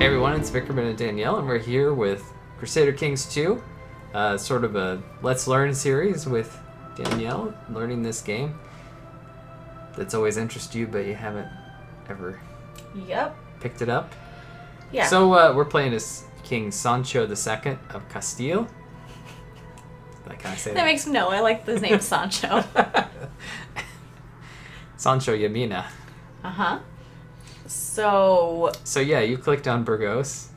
Hey everyone, it's Victor and Danielle, and we're here with Crusader Kings 2, sort of a Let's Learn series with Danielle, learning this game that's always interested you, but you haven't ever picked it up. Yeah. So we're playing as King Sancho II of Castile. Can I say that? That makes no. I like the name Sancho. Sancho Yamina. Uh-huh. So yeah, you clicked on Burgos.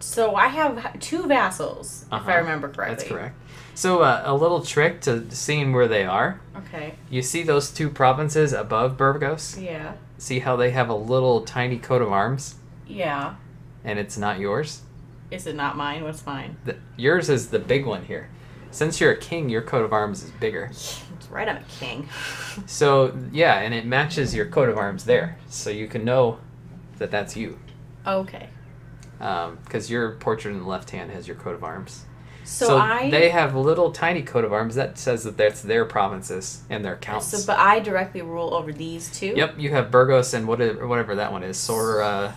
So I have two vassals, if I remember correctly. That's correct. So a little trick to seeing where they are. Okay. You see those two provinces above Burgos? Yeah. See how they have a little tiny coat of arms? Yeah. And it's not yours? Is it not mine? What's mine? Yours is the big one here. Since you're a king, your coat of arms is bigger. It's right, I'm a king. So, yeah, and it matches your coat of arms there. So you can know that that's you. Okay. Because your portrait in the left hand has your coat of arms. So they have little tiny coat of arms. That says that that's their provinces and their counts. But I directly rule over these two? Yep, you have Burgos and whatever that one is. Sor...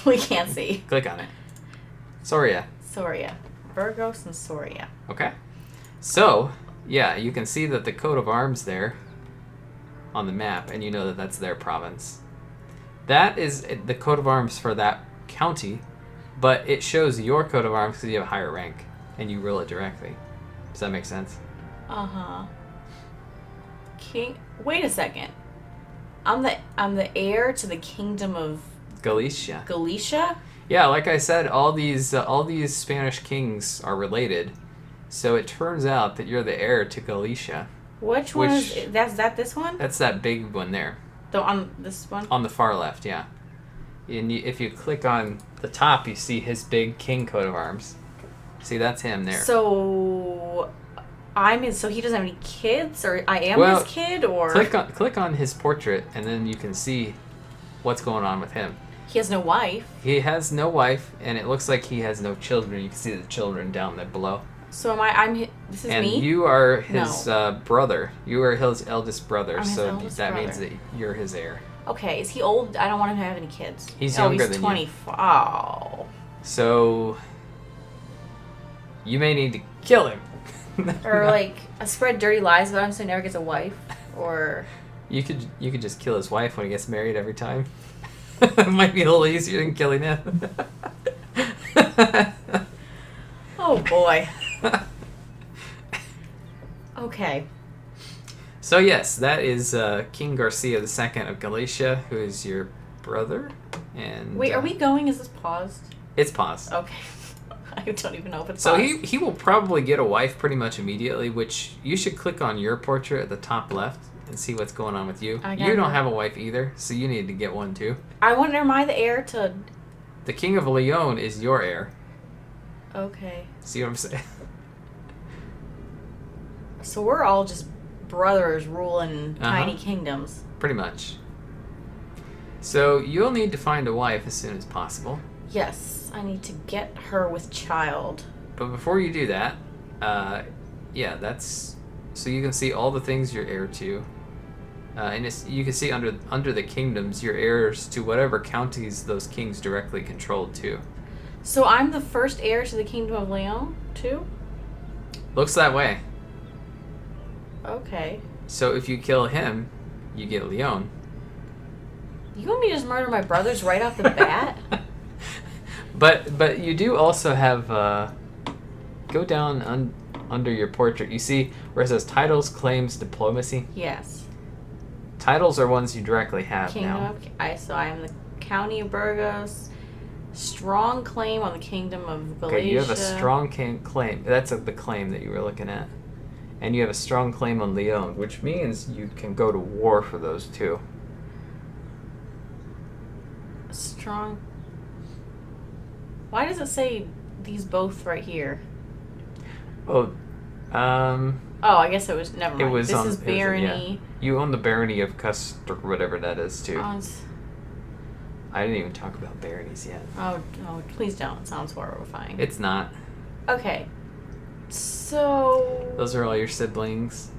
We can't see. Click on it. Soria. Burgos and Soria. Okay. So, yeah, you can see that the coat of arms there on the map, and you know that that's their province. That is the coat of arms for that county, but it shows your coat of arms because you have a higher rank, and you rule it directly. Does that make sense? Uh-huh. King... Wait a second. I'm the heir to the kingdom of... Galicia. Galicia? Yeah, like I said, all these Spanish kings are related, so it turns out that you're the heir to Galicia. Which one is... That this one? That's that big one there. On this one? On the far left, yeah. And if you click on the top, you see his big king coat of arms. See, that's him there. So so he doesn't have any kids, or I am his kid, or... Click on his portrait, and then you can see what's going on with him. He has no wife. He has no wife, and it looks like he has no children. You can see the children down there below. So this is and me? And you are his brother. You are his eldest brother, I'm his so eldest that brother. means that you're his heir. Okay, is he old? I don't want him to have any kids. He's younger than 25. Oh. So you may need to kill him. Or spread dirty lies about him so he never gets a wife, or... You could just kill his wife when he gets married every time. It might be a little easier than killing him. Oh boy. Okay. So yes, that is King Garcia II of Galicia, who is your brother. And wait, are we going? Is this paused? It's paused. Okay. I don't even know if it's so paused. he will probably get a wife pretty much immediately, which you should click on your portrait at the top left and see what's going on with you. You don't have a wife either, so you need to get one too. I wonder, am I the heir to... The King of Leon is your heir. Okay. See what I'm saying? So we're all just brothers ruling tiny kingdoms. Pretty much. So you'll need to find a wife as soon as possible. Yes, I need to get her with child. But before you do that, that's... So you can see all the things you're heir to. And you can see under the kingdoms, you're heirs to whatever counties those kings directly controlled too. So I'm the first heir to the Kingdom of Leon, too? Looks that way. Okay. So if you kill him, you get Leon. You want me to just murder my brothers right off the bat? But you do also have... go down under your portrait. You see where it says titles, claims, diplomacy? Yes. Titles are ones you directly have now. So I am the County of Burgos. Strong claim on the Kingdom of Galicia. Okay, you have a strong claim. That's the claim that you were looking at. And you have a strong claim on Leon, which means you can go to war for those two. Strong. Why does it say these both right here? Oh, I guess it was... Never mind. It was this is barony. You own the barony of Cust, or whatever that is, too. I didn't even talk about baronies yet. Oh, please don't. It sounds horrifying. It's not. Okay. So... Those are all your siblings.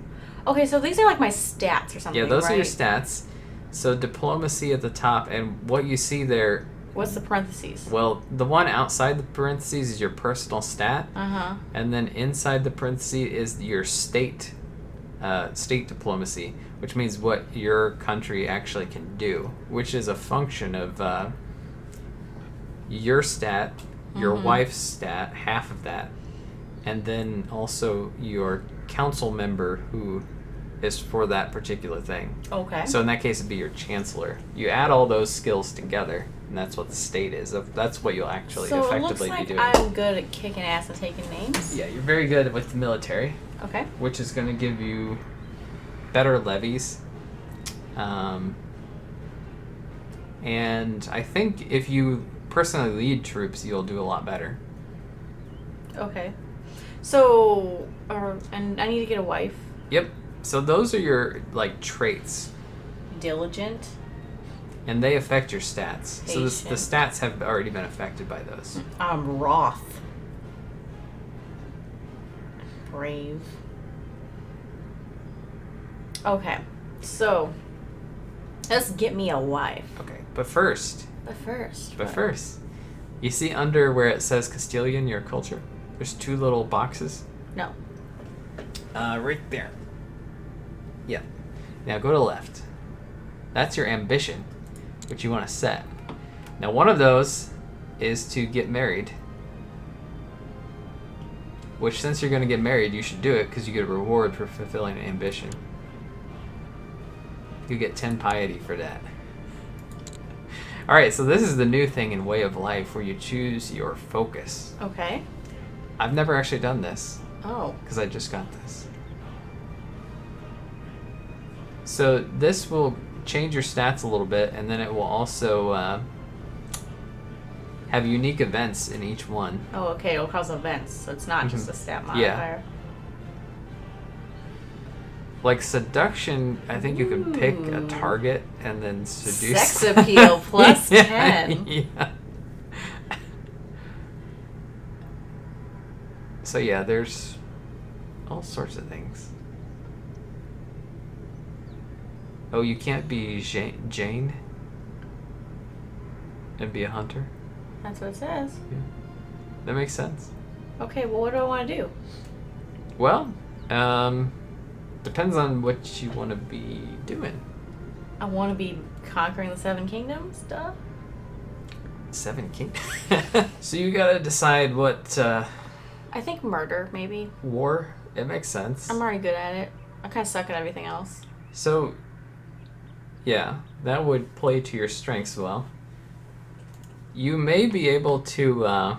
Okay, so these are like my stats or something, Yeah, those right? are your stats. So diplomacy at the top, and what you see there, What's the parentheses? well, the one outside the parentheses is your personal stat, Uh-huh. and then inside the parentheses is your state diplomacy, which means what your country actually can do, which is a function of your stat, your wife's stat, half of that, and then also your council member who is for that particular thing. Okay. So in that case, it'd be your chancellor. You add all those skills together, and that's what the state is. That's what you'll actually so it looks effectively like be doing. I'm good at kicking ass and taking names. Yeah, you're very good with the military, Okay. which is going to give you better levies. And I think if you personally lead troops, you'll do a lot better. Okay. So, and I need to get a wife. Yep. So those are your like traits, Diligent. and they affect your stats. So the Patient. stats have already been affected by those. I'm Roth. Brave. Okay. So, let's get me a wife. Okay, but first, But first. you see under where it says Castilian, your culture. There's two little boxes. No. Right there. Yeah. Now go to the left. That's your ambition, which you want to set. Now one of those is to get married. Which, since you're going to get married, you should do it because you get a reward for fulfilling an ambition. You get 10 piety for that. Alright, so this is the new thing in Way of Life where you choose your focus. Okay. I've never actually done this Oh. because I just got this. So this will change your stats a little bit, and then it will also have unique events in each one. Oh, okay. It'll cause events, so it's not just a stat Yeah. modifier. Like seduction, I think you can pick a Ooh. target and then seduce. Sex appeal plus Yeah, 10. Yeah. So yeah, there's all sorts of things. Oh, you can't be Jane and be a hunter? That's what it says. That makes sense. Okay, well, what do I want to do? Well, depends on what you want to be doing. I want to be conquering the Seven Kingdoms stuff. Seven King. So you gotta decide what I think murder, maybe. war. It makes sense. I'm already good at it. I kind of suck at everything else. So, yeah, that would play to your strengths well. You may be able to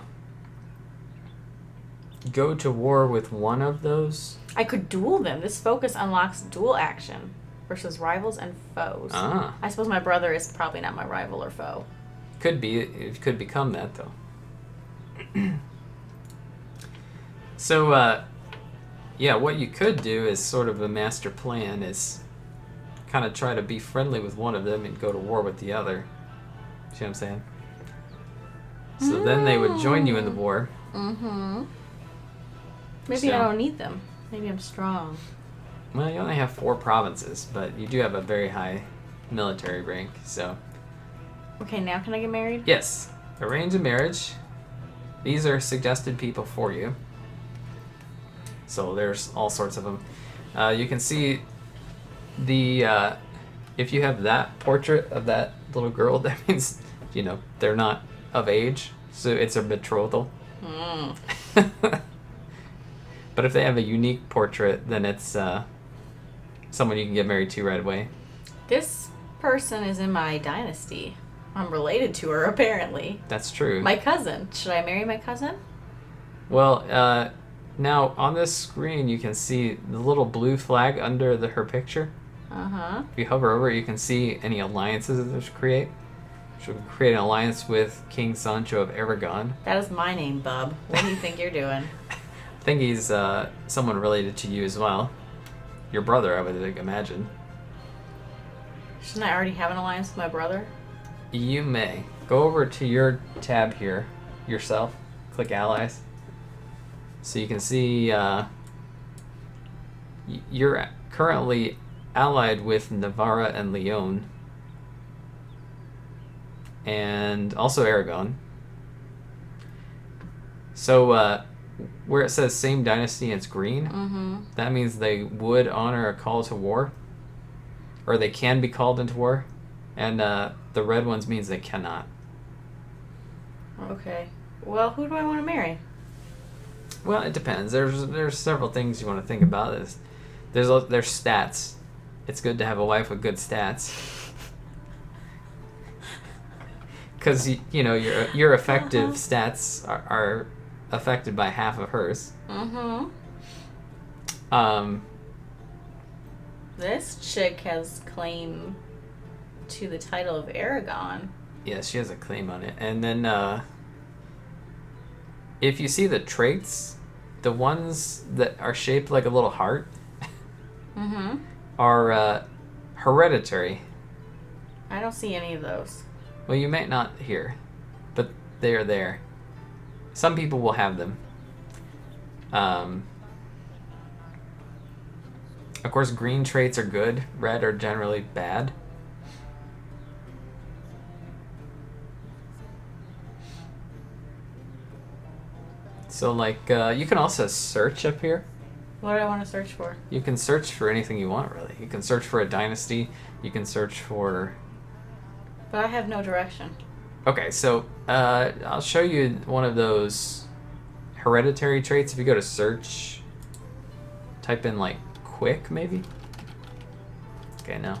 go to war with one of those. I could duel them. This focus unlocks dual action versus rivals and foes. Ah, I suppose my brother is probably not my rival or foe. could be. It could become that though. So, yeah, what you could do is sort of a master plan is kind of try to be friendly with one of them and go to war with the other. See what I'm saying? So then they would join you in the war. Mm-hmm. Maybe So- I don't need them. Maybe I'm strong. Well, you only have 4 provinces, but you do have a very high military rank, so... Okay, now can I get married? Yes, arrange a marriage. These are suggested people for you. So there's all sorts of them. You can see the... if you have that portrait of that little girl, that means, you know, they're not of age, so it's a betrothal. Mm. But if they have a unique portrait, then it's someone you can get married to right away. This person is in my dynasty. I'm related to her, apparently. That's true. My cousin. Should I marry my cousin? Well, now on this screen you can see the little blue flag under her picture. Uh-huh. If you hover over it, you can see any alliances that there's create. Should create an alliance with King Sancho of Aragon. That is my name, bub. What do you think you're doing? I think he's someone related to you as well. Your brother, I would imagine. Shouldn't I already have an alliance with my brother? You may. Go over to your tab here, yourself. Click Allies. So you can see you're currently allied with Navarra and Leon. and also Aragon. So where it says same dynasty and it's green, that means they would honor a call to war, or they can be called into war, and the red ones means they cannot. Okay. Well, who do I want to marry? Well, it depends. There's several things you want to think about. There's stats. It's good to have a wife with good stats. Because your effective stats are affected by half of hers. This chick has claim to the title of Aragon. Yeah, she has a claim on it. And then if you see the traits, the ones that are shaped like a little heart are hereditary. I don't see any of those. Well, you might not here, but they are there. Some people will have them. Of course, green traits are good. Red are generally bad. So, like, you can also search up here. What do I want to search for? You can search for anything you want, really. You can search for a dynasty. You can search for... But I have no direction. Okay, so I'll show you one of those hereditary traits. If you go to search, type in, like, quick, maybe? Okay, no.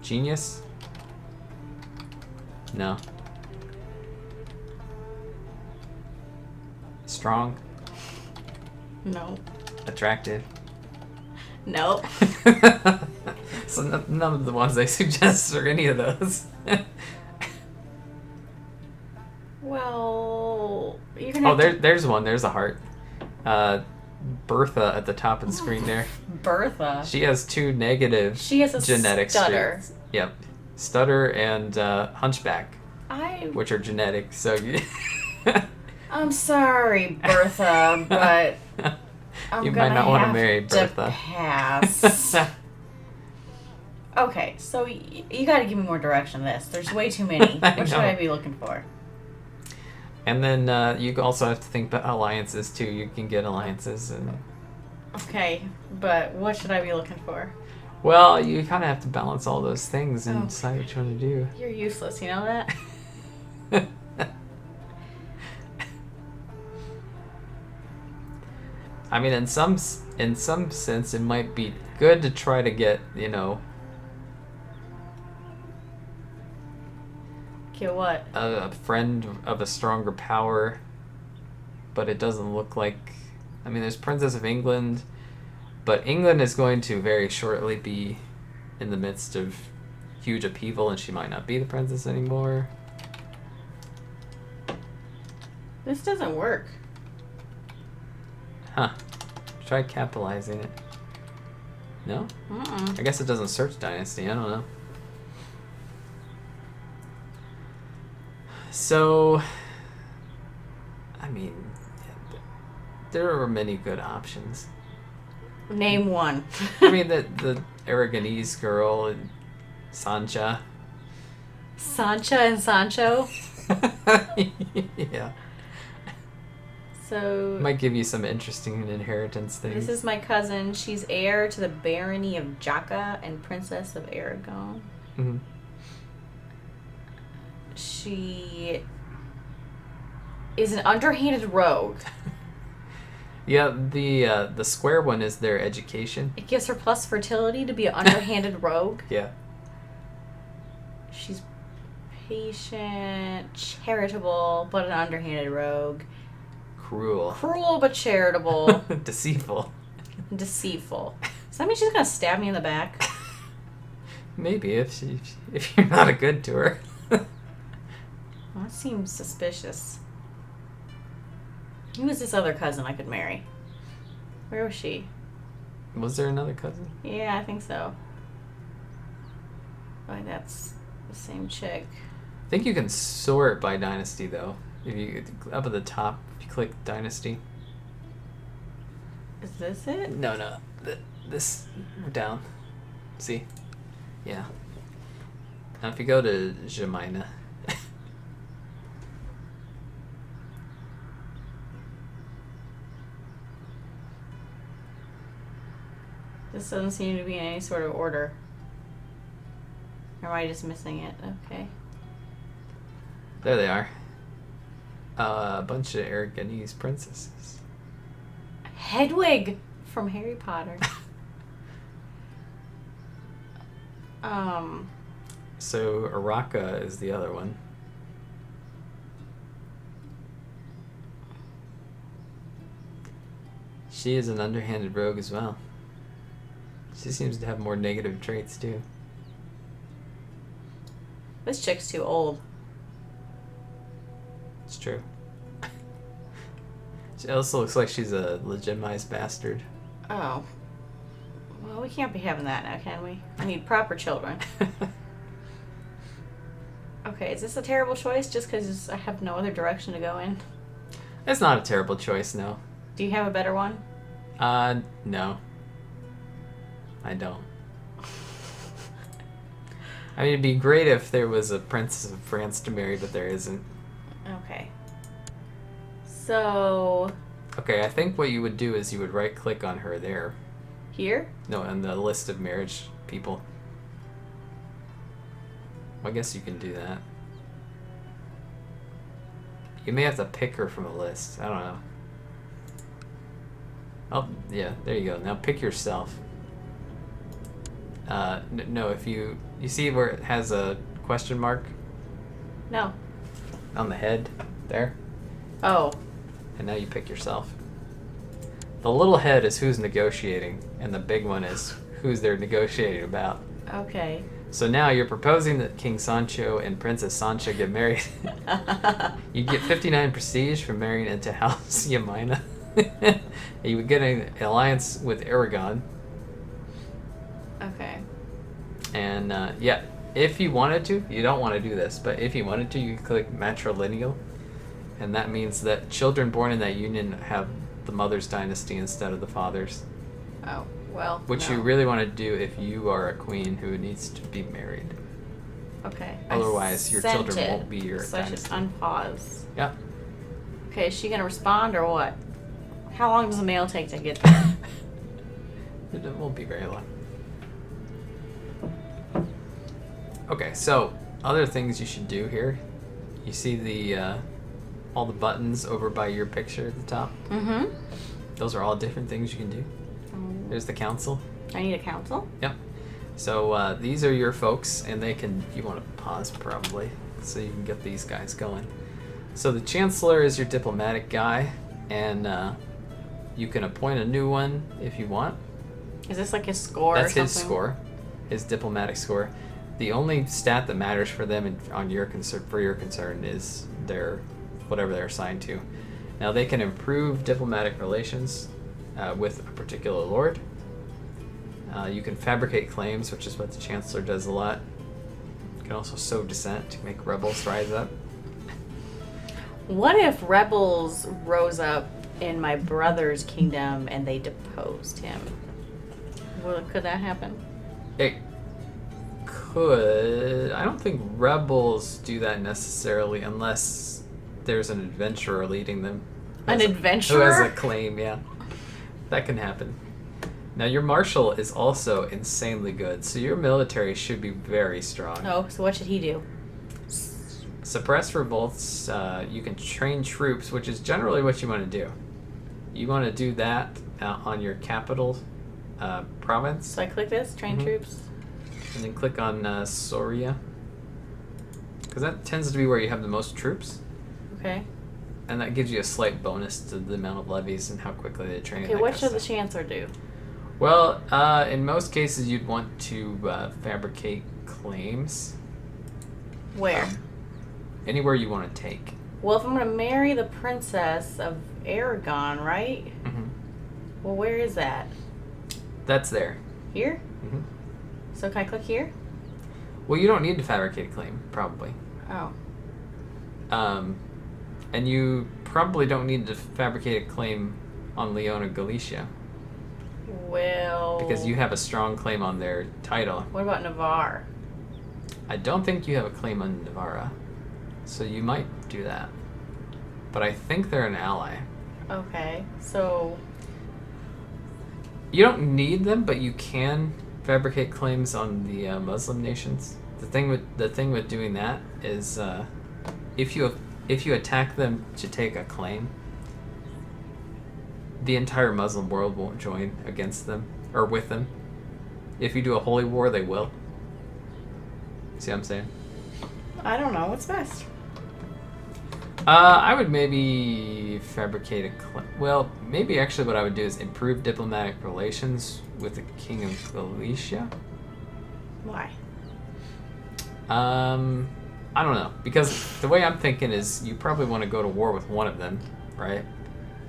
Genius? No. Strong? No. Attractive? No. So none of the ones I suggest are any of those. Well, you're gonna. Oh, there's one. There's a heart. Bertha at the top of the screen there. Bertha. She has 2 negative She has a genetic stutter. traits. Yep. Stutter and hunchback, I. which are genetic. So you I'm sorry, Bertha, but I'm you gonna might not want to have marry to Bertha. pass. Okay, so you got to give me more direction. This there's way too many. I What should know. I be looking for? And then you also have to think about alliances too. You can get alliances, and Okay, but what should I be looking for? well, you kind of have to balance all those things and Oh. decide what you want to do. You're useless. You know that. I mean, in some sense, it might be good to try to get, Okay, what? a friend of a stronger power, but it doesn't look like... I mean, there's Princess of England, but England is going to very shortly be in the midst of huge upheaval, and she might not be the princess anymore. This doesn't work. Huh. Try capitalizing it. No? Mm-mm. I guess it doesn't search dynasty. I don't know. So, I mean, there are many good options. Name one. I mean, the Aragonese girl and Sancha. Sancha and Sancho. Yeah. So Might give you some interesting inheritance things. this is my cousin. She's heir to the barony of Jacca and princess of Aragon. Mm-hmm. She is an underhanded rogue. Yeah, the square one is their education. It gives her plus fertility to be an underhanded rogue. Yeah. She's patient, charitable, but an underhanded rogue. Cruel. Cruel but charitable. Deceitful. Deceitful. Does that mean she's gonna stab me in the back? Maybe if you're not a good to her. Well, that seems suspicious. Who was this other cousin I could marry? Where was she? Was there another cousin? Yeah, I think so. Like that's the same chick. I think you can sort by dynasty though. If you up at the top, if you click dynasty. Is this it? No. This down. See? Yeah. Now, if you go to Jemina, This doesn't seem to be in any sort of order. Or am I just missing it? Okay. there they are. A bunch of Aragonese princesses. Hedwig from Harry Potter. So Araka is the other one. She is an underhanded rogue as well. She seems to have more negative traits too. This chick's too old. It's true. She also looks like she's a legitimized bastard. Oh. Well, we can't be having that now, can we? I need proper children. Okay, is this a terrible choice just because I have no other direction to go in? It's not a terrible choice, no. Do you have a better one? No. I don't. I mean, it'd be great if there was a princess of France to marry, but there isn't. Okay. So... Okay, I think what you would do is you would right-click on her there. Here? No, on the list of marriage people. I guess you can do that. You may have to pick her from a list. I don't know. Oh, yeah, there you go. Now pick yourself. No, if you see where it has a question mark No. on the head there? Oh. And now you pick yourself. The little head is who's negotiating, and the big one is who's they're negotiating about. Okay. So now you're proposing that King Sancho and Princess Sancha get married. You get 59 prestige for marrying into House Yamina. You would get an alliance with Aragon. Okay. And yeah, if you wanted to, you don't want to do this, but if you wanted to, you could click matrilineal. And that means that children born in that union have the mother's dynasty instead of the father's. Oh, well, Which no. you really want to do if you are a queen who needs to be married. Okay. Otherwise, your sent children it, won't be your so I should dynasty. unpause. Yeah. Okay, is she going to respond or what? How long does the mail take to get there? It won't be very long. Okay, so other things you should do here. You see the all the buttons over by your picture at the top? Mm-hmm. Those are all different things you can do. There's the council. I need a council? Yep. So these are your folks, and they can... You want to pause probably, so you can get these guys going. So the chancellor is your diplomatic guy, and you can appoint a new one if you want. Is this like his score That's or something? his score, his diplomatic score. The only stat that matters for them on your for your concern is their whatever they're assigned to. Now they can improve diplomatic relations with a particular lord. You can fabricate claims, which is what the chancellor does a lot. You can also sow dissent to make rebels rise up. What if rebels rose up in my brother's kingdom and they deposed him? Well, could that happen? It could. I don't think rebels do that necessarily unless there's an adventurer leading them. An Who adventurer? has a claim, yeah. That can happen. Now, your marshal is also insanely good, so your military should be very strong. Oh, so what should he do? Suppress revolts, you can train troops, which is generally what you want to do. You want to do that on your capital province. So I click this, train Mhm. troops. And then click on Soria. Because that tends to be where you have the most troops. Okay. And that gives you a slight bonus to the amount of levies and how quickly they train. Okay, what should the chancellor do? Well, in most cases, you'd want to fabricate claims. Where? Anywhere you want to take. Well, if I'm going to marry the princess of Aragon, right? Mm-hmm. Well, where is that? That's there. Here? Mm-hmm. So can I click here? Well, you don't need to fabricate a claim, probably. Oh. And you probably don't need to fabricate a claim on Leon or Galicia. Well... Because you have a strong claim on their title. What about Navarre? I don't think you have a claim on Navarra, so you might do that. But I think they're an ally. Okay, so... You don't need them, but you can fabricate claims on the Muslim nations. The thing with doing that is, if you attack them to take a claim, the entire Muslim world won't join against them or with them. If you do a holy war, they will. See what I'm saying? I don't know. What's best? I would maybe fabricate a well, maybe actually what I would do is improve diplomatic relations with the King of Galicia. Why? I don't know. Because the way I'm thinking is you probably want to go to war with one of them, right?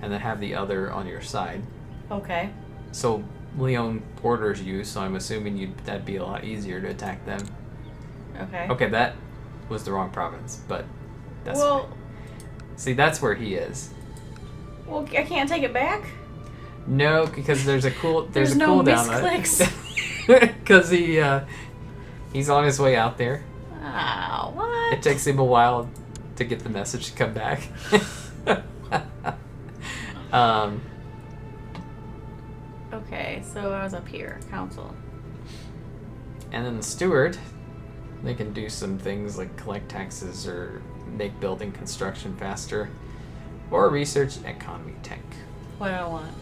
And then have the other on your side. Okay. So Leon borders you, so I'm assuming that'd be a lot easier to attack them. Okay. Okay, that was the wrong province, but that's well. fine. See, that's where he is. Well, I can't take it back. No, because there's a There's no cooldown. misclicks. Because he's on his way out there. Oh, what? It takes him a while to get the message to come back. Okay, so I was up here, council. And then the steward, they can do some things like collect taxes or make building construction faster, or research economy tech. What do I want?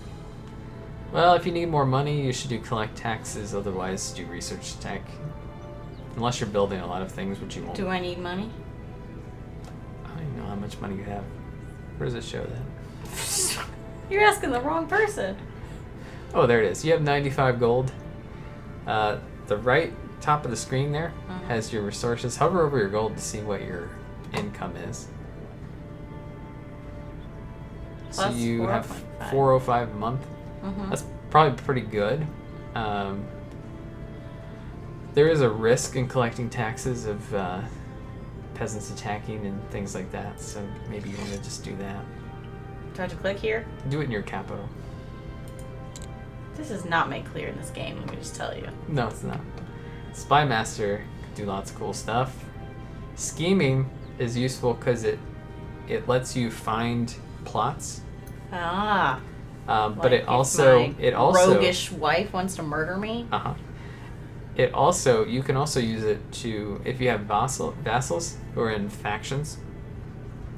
Well, if you need more money, you should do collect taxes. Otherwise, do research tech. Unless you're building a lot of things, which you won't. Do I need money? I don't even know how much money you have. Where does it show that? You're asking the wrong person. Oh, there it is. You have 95 gold. The right top of the screen there has your resources. Hover over your gold to see what your income is. So Plus you have 405. 405 a month. That's probably pretty good. There is a risk in collecting taxes of peasants attacking and things like that, so maybe you want to just do that. Do I have to click here? Do it in your capital. This is not made clear in this game, let me just tell you. No, it's not. Spy Master can do lots of cool stuff. Scheming is useful because it lets you find plots. Ah. But it also roguish wife wants to murder me. You can also use it to, if you have vassals who are in factions,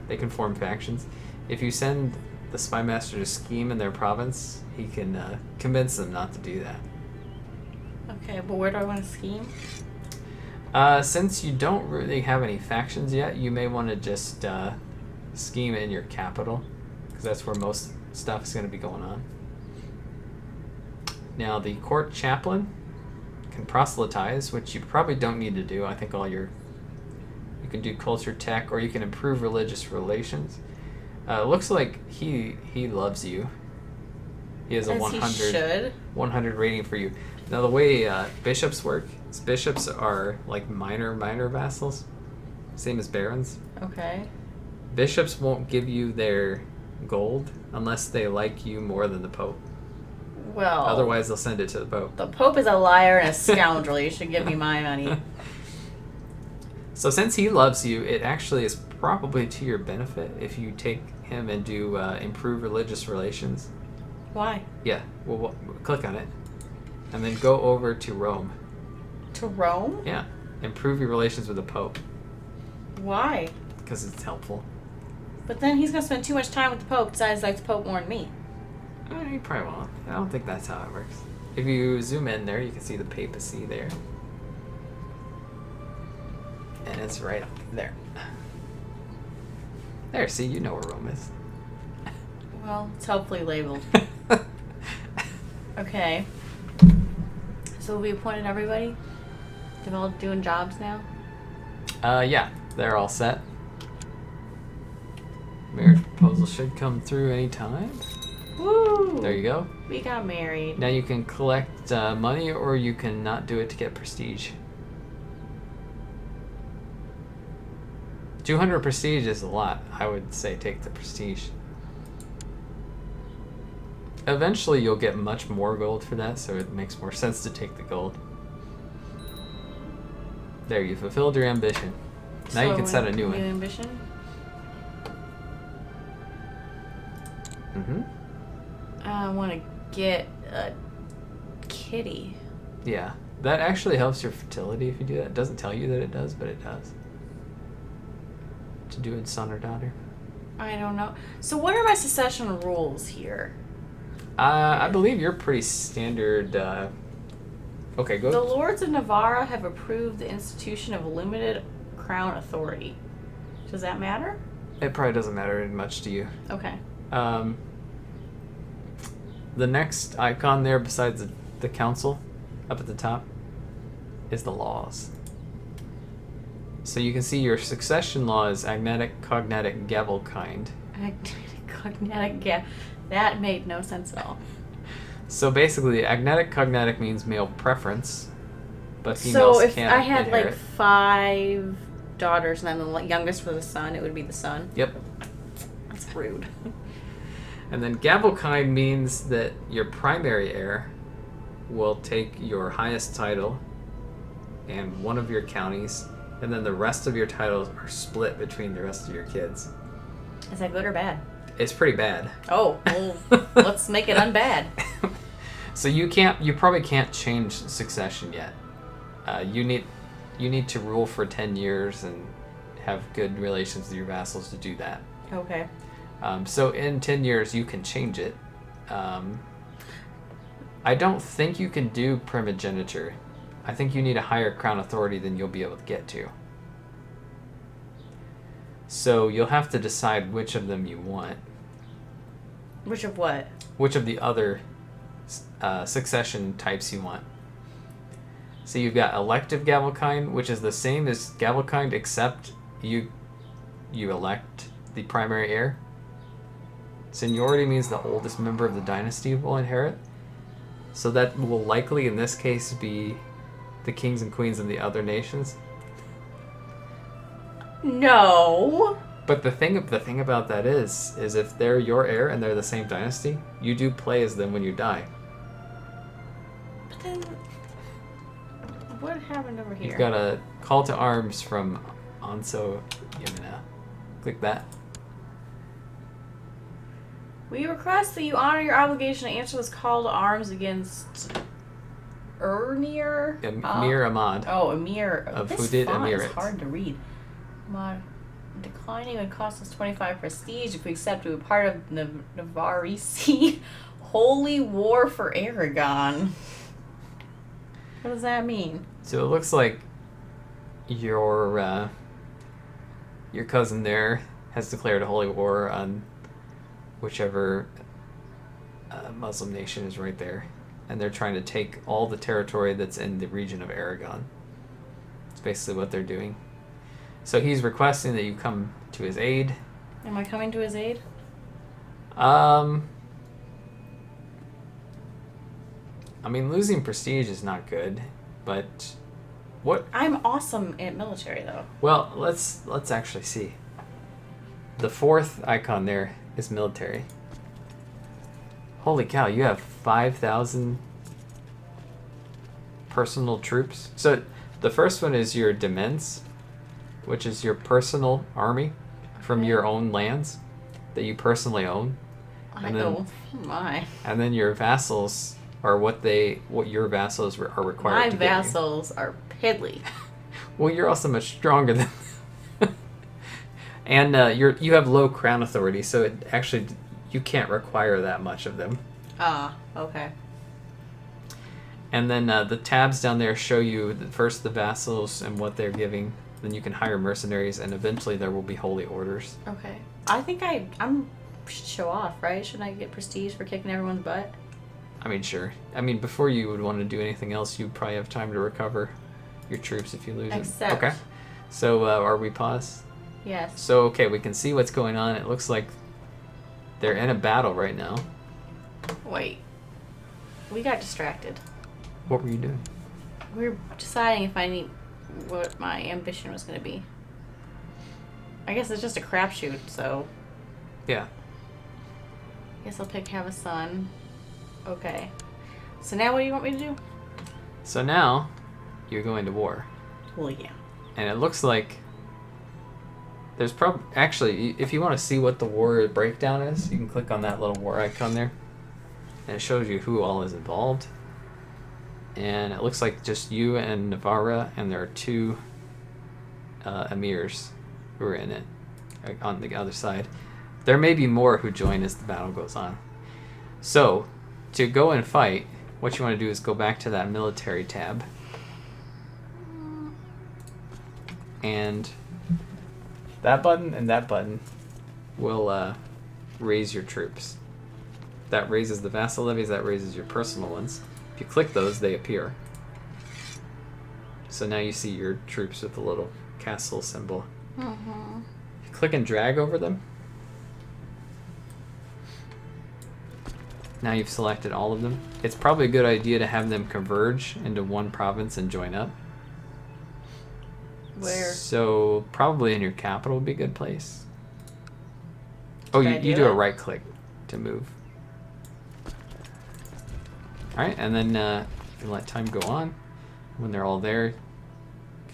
they can form factions. If you send the Spy Master to scheme in their province, he can convince them not to do that. Okay, but where do I want to scheme? Since you don't really have any factions yet, you may want to just scheme in your capital, because that's where most stuff is going to be going on. Now, the court chaplain can proselytize, which you probably don't need to do. I think you can do culture tech, or you can improve religious relations. It looks like he loves you. He has a 100 rating for you. Now, the way bishops work is bishops are like minor vassals, same as barons. Okay. Bishops won't give you their gold unless they like you more than the Pope. Well, otherwise they'll send it to the Pope. The Pope is a liar and a scoundrel. You should give me my money. So since he loves you, it actually is probably to your benefit if you take him and do improve religious relations. Why? Yeah, well, click on it. And then go over to Rome. To Rome? Yeah. Improve your relations with the Pope. Why? Because it's helpful. But then he's going to spend too much time with the Pope, decides like the Pope more than me. He probably won't. I don't think that's how it works. If you zoom in there, you can see the papacy there. And it's right up there. There, see, you know where Rome is. Well, it's helpfully labeled. Okay. So we appointed everybody? They're all doing jobs now? Yeah, they're all set. Marriage proposal should come through any time. Woo! There you go. We got married. Now you can collect money, or you can not do it to get prestige. 200 prestige is a lot. I would say take the prestige. Eventually you'll get much more gold for that, so it makes more sense to take the gold. There, you fulfilled your ambition. Now you can set a new one. Ambition? Mm-hmm. I want to get a kitty. Yeah. That actually helps your fertility if you do that. It doesn't tell you that it does, but it does. To do it son or daughter. I don't know. So what are my secession rules here? I believe you're pretty standard. Okay, go. The Lords of Navarra have approved the institution of limited crown authority. Does that matter? It probably doesn't matter much to you. Okay. The next icon there, besides the council, up at the top, is the laws. So you can see your succession law is agnatic, cognatic, gavelkind. Agnatic, cognatic, that made no sense at all. So basically, agnatic, cognatic means male preference, but females so if can't I had inherit. like 5 daughters and I'm the youngest was a son, it would be the son. Yep. That's rude. And then gavelkind means that your primary heir will take your highest title and one of your counties, and then the rest of your titles are split between the rest of your kids. Is that good or bad? It's pretty bad. Oh, well, let's make it unbad. So you probably can't change succession yet. You need to rule for 10 years and have good relations with your vassals to do that. Okay. So in 10 years you can change it. I don't think you can do primogeniture. I think you need a higher crown authority than you'll be able to get to. So you'll have to decide which of them you want. Which of what? Which of the other succession types you want. So you've got elective gavelkind, which is the same as gavelkind, except you elect the primary heir. Seniority means the oldest member of the dynasty will inherit. So that will likely, in this case, be the kings and queens of the other nations. No. But the thing about that is if they're your heir and they're the same dynasty, you do play as them when you die. But then, what happened over here? You've got a call to arms from Anso Yamina. Click that. We request that you honor your obligation to answer this call to arms against Emir Ahmad. Oh, Emir. Of This who did font Emir is it. hard to read. Declining would cost us 25 prestige if we accept to be part of the Navarrese Holy War for Aragon. What does that mean? So it looks like your cousin there has declared a holy war on whichever Muslim nation is right there, and they're trying to take all the territory that's in the region of Aragon. It's basically what they're doing. So he's requesting that you come to his aid. Am I coming to his aid? I mean, losing prestige is not good, but what? I'm awesome at military, though. Well, let's actually see. The 4th icon there is military. Holy cow, you have 5,000 personal troops. So the first one is your demesnes, which is your personal army from your own lands that you personally own. I know. My. And then your vassals are what your vassals are required My to give you. vassals are piddly. Well, you're also much stronger than and you have low crown authority, so it actually you can't require that much of them. Ah, okay. And then the tabs down there show you first the vassals and what they're giving. Then you can hire mercenaries, and eventually there will be holy orders. Okay. I think I'm should show off, right? Shouldn't I get prestige for kicking everyone's butt? I mean, sure. I mean, before you would want to do anything else, you'd probably have time to recover your troops if you lose Except. it. Okay. So are we paused? Yes. So, okay, we can see what's going on. It looks like they're in a battle right now. Wait. We got distracted. What were you doing? We were deciding what my ambition was going to be. I guess it's just a crapshoot, so Yeah. I guess I'll pick have a son. Okay. So now what do you want me to do? So now you're going to war. Well, yeah. And it looks like there's probably... Actually, if you want to see what the war breakdown is, you can click on that little war icon there. And it shows you who all is involved. And it looks like just you and Navarra, and there are 2 emirs who are in it on the other side. There may be more who join as the battle goes on. So, to go and fight, what you want to do is go back to that military tab. And that button and that button will raise your troops. That raises the vassal levies, that raises your personal ones. If you click those, they appear. So now you see your troops with the little castle symbol. Mm-hmm. You click and drag over them. Now you've selected all of them. It's probably a good idea to have them converge into one province and join up. Where? So probably in your capital would be a good place. Oh, Did I you do do a it? right click to move. Alright, and then you can let time go on. When they're all there, you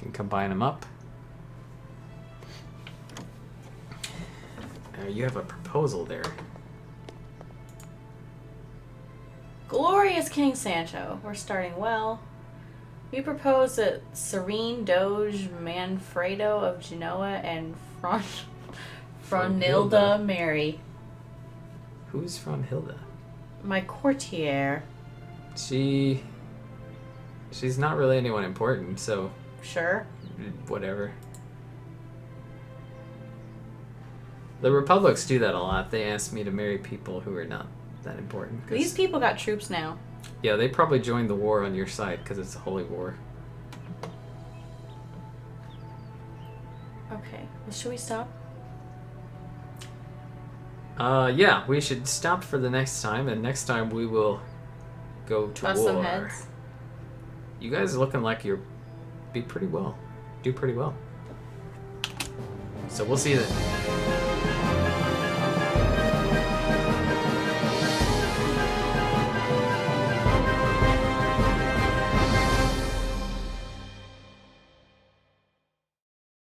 can combine them up. You have a proposal there. Glorious King Sancho, we're starting well. We propose that Serene Doge Manfredo of Genoa and Fronilda Mary, Who's from Hilda? my courtier. She's not really anyone important, so Sure. whatever. The Republics do that a lot. They ask me to marry people who are not that important. 'Cause, These people got troops now. yeah, they probably joined the war on your side because it's a holy war. Okay. Well, should we stop? Yeah, we should stop for the next time, and next time we will go to Bust war. some heads. You guys are looking like you're do pretty well. So we'll see you then.